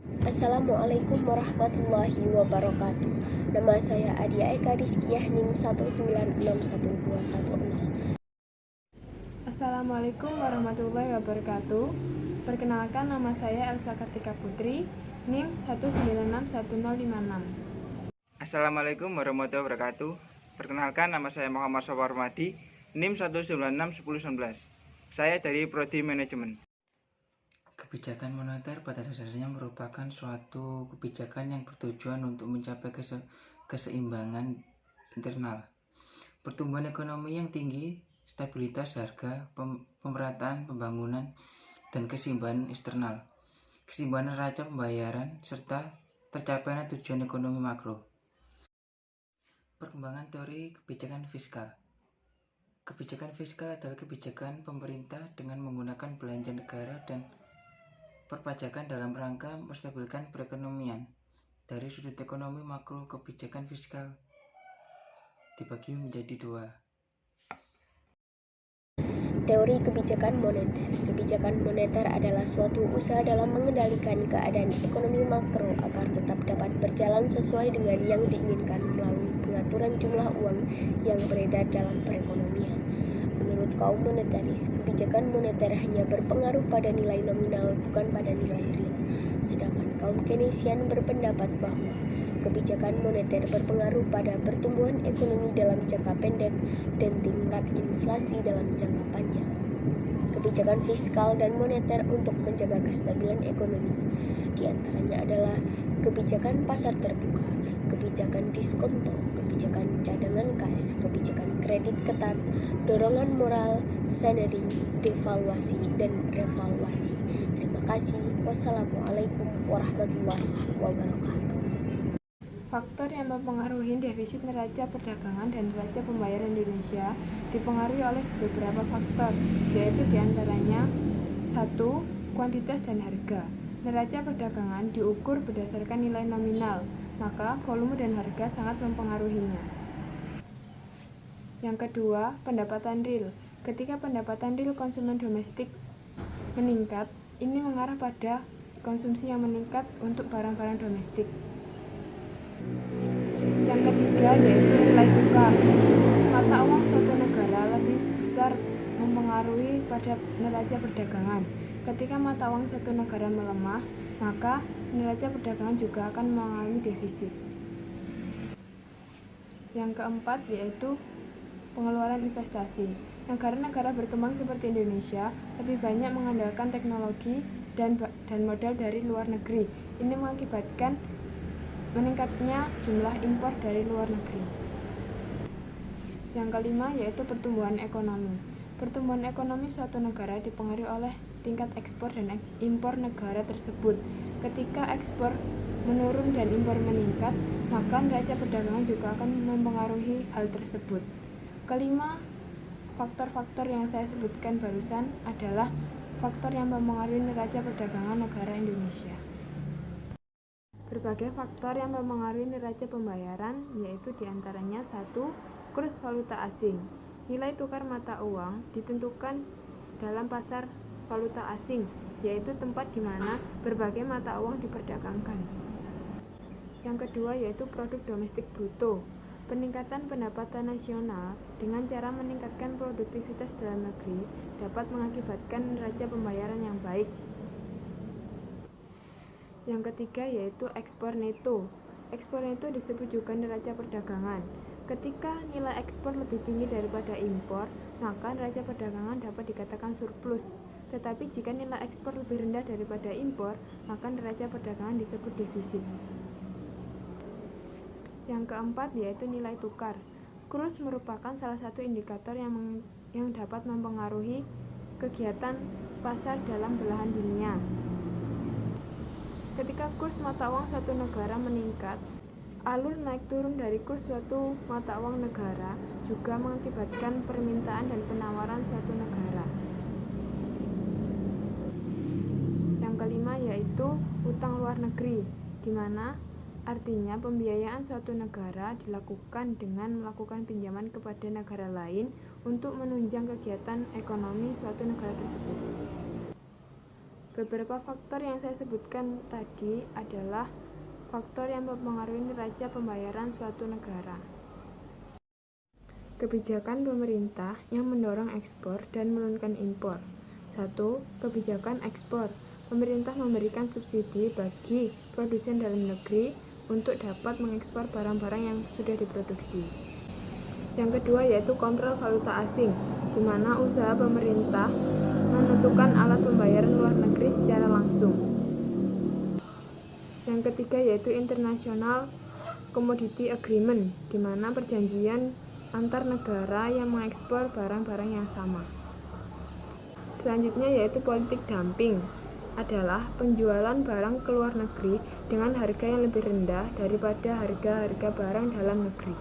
Assalamualaikum warahmatullahi wabarakatuh. Nama saya Adia Eka Rizkiah NIM 1961210. Assalamualaikum warahmatullahi wabarakatuh. Perkenalkan, nama saya Elsa Kartika Putri, NIM 1961056. Assalamualaikum warahmatullahi wabarakatuh. Perkenalkan, nama saya Muhammad Sofar Madi, NIM 1961011. Saya dari Prodi Manajemen. Kebijakan moneter pada dasarnya merupakan suatu kebijakan yang bertujuan untuk mencapai keseimbangan internal, pertumbuhan ekonomi yang tinggi, stabilitas harga, pemerataan pembangunan, dan keseimbangan eksternal, keseimbangan neraca pembayaran, serta tercapainya tujuan ekonomi makro. Perkembangan teori kebijakan fiskal. Kebijakan fiskal adalah kebijakan pemerintah dengan menggunakan belanja negara dan perpajakan dalam rangka menstabilkan perekonomian. Dari sudut ekonomi makro, kebijakan fiskal dibagi menjadi dua. Teori kebijakan moneter. Kebijakan moneter adalah suatu usaha dalam mengendalikan keadaan ekonomi makro agar tetap dapat berjalan sesuai dengan yang diinginkan melalui pengaturan jumlah uang yang beredar dalam perekonomian. Menurut kaum monetaris, kebijakan moneter hanya berpengaruh pada nilai nominal, bukan pada nilai real. Sedangkan kaum Keynesian berpendapat bahwa kebijakan moneter berpengaruh pada pertumbuhan ekonomi dalam jangka pendek dan tingkat inflasi dalam jangka panjang. Kebijakan fiskal dan moneter untuk menjaga kestabilan ekonomi diantaranya adalah kebijakan pasar terbuka, kebijakan diskonto, kebijakan cadangan kas, kebijakan kredit ketat, dorongan moral, salary, devaluasi, dan revaluasi. Terima kasih. Wassalamualaikum warahmatullahi wabarakatuh. Faktor yang mempengaruhi defisit neraca perdagangan dan neraca pembayaran Indonesia dipengaruhi oleh beberapa faktor, yaitu diantaranya 1. Kuantitas dan harga. Neraca perdagangan diukur berdasarkan nilai nominal, maka volume dan harga sangat mempengaruhinya. Yang kedua, pendapatan real. Ketika pendapatan real konsumen domestik meningkat, ini mengarah pada konsumsi yang meningkat untuk barang-barang domestik. Yang ketiga yaitu nilai tukar. Mata uang suatu negara lebih besar mempengaruhi pada neraca perdagangan. Ketika mata uang suatu negara melemah, maka neraca perdagangan juga akan mengalami defisit. Yang keempat yaitu pengeluaran investasi. Negara-negara berkembang seperti Indonesia lebih banyak mengandalkan teknologi dan modal dari luar negeri. Ini mengakibatkan meningkatnya jumlah impor dari luar negeri. Yang kelima yaitu pertumbuhan ekonomi. Pertumbuhan ekonomi suatu negara dipengaruhi oleh tingkat ekspor dan impor negara tersebut. Ketika ekspor menurun dan impor meningkat, maka neraca perdagangan juga akan mempengaruhi hal tersebut. Kelima, faktor-faktor yang saya sebutkan barusan adalah faktor yang mempengaruhi neraca perdagangan negara Indonesia. Berbagai faktor yang mempengaruhi neraca pembayaran yaitu diantaranya 1. Kurs valuta asing. Nilai tukar mata uang ditentukan dalam pasar valuta asing, yaitu tempat di mana berbagai mata uang diperdagangkan. Yang kedua yaitu produk domestik bruto. Peningkatan pendapatan nasional dengan cara meningkatkan produktivitas dalam negeri dapat mengakibatkan neraca pembayaran yang baik. Yang ketiga yaitu ekspor neto. Ekspor neto disebut juga neraca perdagangan. Ketika nilai ekspor lebih tinggi daripada impor, maka neraca perdagangan dapat dikatakan surplus. Tetapi jika nilai ekspor lebih rendah daripada impor, maka neraca perdagangan disebut defisit. Yang keempat yaitu nilai tukar. Kurs merupakan salah satu indikator yang dapat mempengaruhi kegiatan pasar dalam belahan dunia. Ketika kurs mata uang suatu negara meningkat, alur naik turun dari kurs suatu mata uang negara juga mengakibatkan permintaan dan penawaran suatu negara. Yang kelima yaitu utang luar negeri, di mana artinya pembiayaan suatu negara dilakukan dengan melakukan pinjaman kepada negara lain untuk menunjang kegiatan ekonomi suatu negara tersebut. Beberapa faktor yang saya sebutkan tadi adalah faktor yang mempengaruhi neraca pembayaran suatu negara. Kebijakan pemerintah yang mendorong ekspor dan menurunkan impor. 1. Kebijakan ekspor. Pemerintah memberikan subsidi bagi produsen dalam negeri untuk dapat mengekspor barang-barang yang sudah diproduksi. Yang kedua yaitu kontrol valuta asing, di mana usaha pemerintah menentukan alat pembayaran luar negeri secara langsung. Yang ketiga yaitu International Commodity Agreement, di mana perjanjian antar negara yang mengekspor barang-barang yang sama. Selanjutnya yaitu politik dumping, adalah penjualan barang ke luar negeri dengan harga yang lebih rendah daripada harga-harga barang dalam negeri.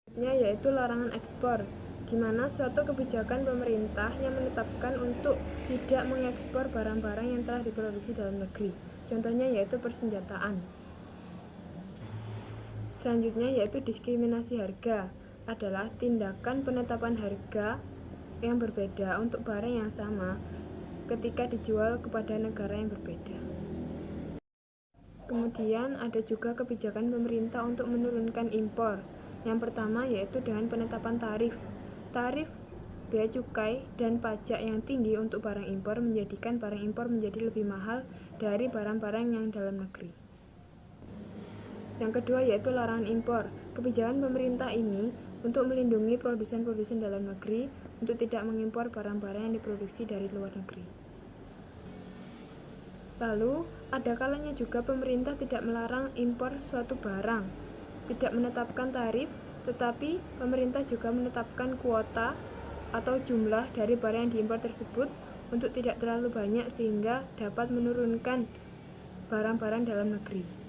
Selanjutnya yaitu larangan ekspor, di mana suatu kebijakan pemerintah yang menetapkan untuk tidak mengekspor barang-barang yang telah diproduksi dalam negeri. Contohnya yaitu persenjataan. Selanjutnya yaitu diskriminasi harga, adalah tindakan penetapan harga yang berbeda untuk barang yang sama ketika dijual kepada negara yang berbeda. Kemudian ada juga kebijakan pemerintah untuk menurunkan impor. Yang pertama yaitu dengan penetapan tarif. Tarif bea cukai dan pajak yang tinggi untuk barang impor menjadikan barang impor menjadi lebih mahal dari barang-barang yang dalam negeri. Yang kedua yaitu larangan impor. Kebijakan pemerintah ini untuk melindungi produsen-produsen dalam negeri untuk tidak mengimpor barang-barang yang diproduksi dari luar negeri. Lalu, ada kalanya juga pemerintah tidak melarang impor suatu barang, tidak menetapkan tarif, tetapi pemerintah juga menetapkan kuota atau jumlah dari barang yang diimpor tersebut untuk tidak terlalu banyak sehingga dapat menurunkan barang-barang dalam negeri.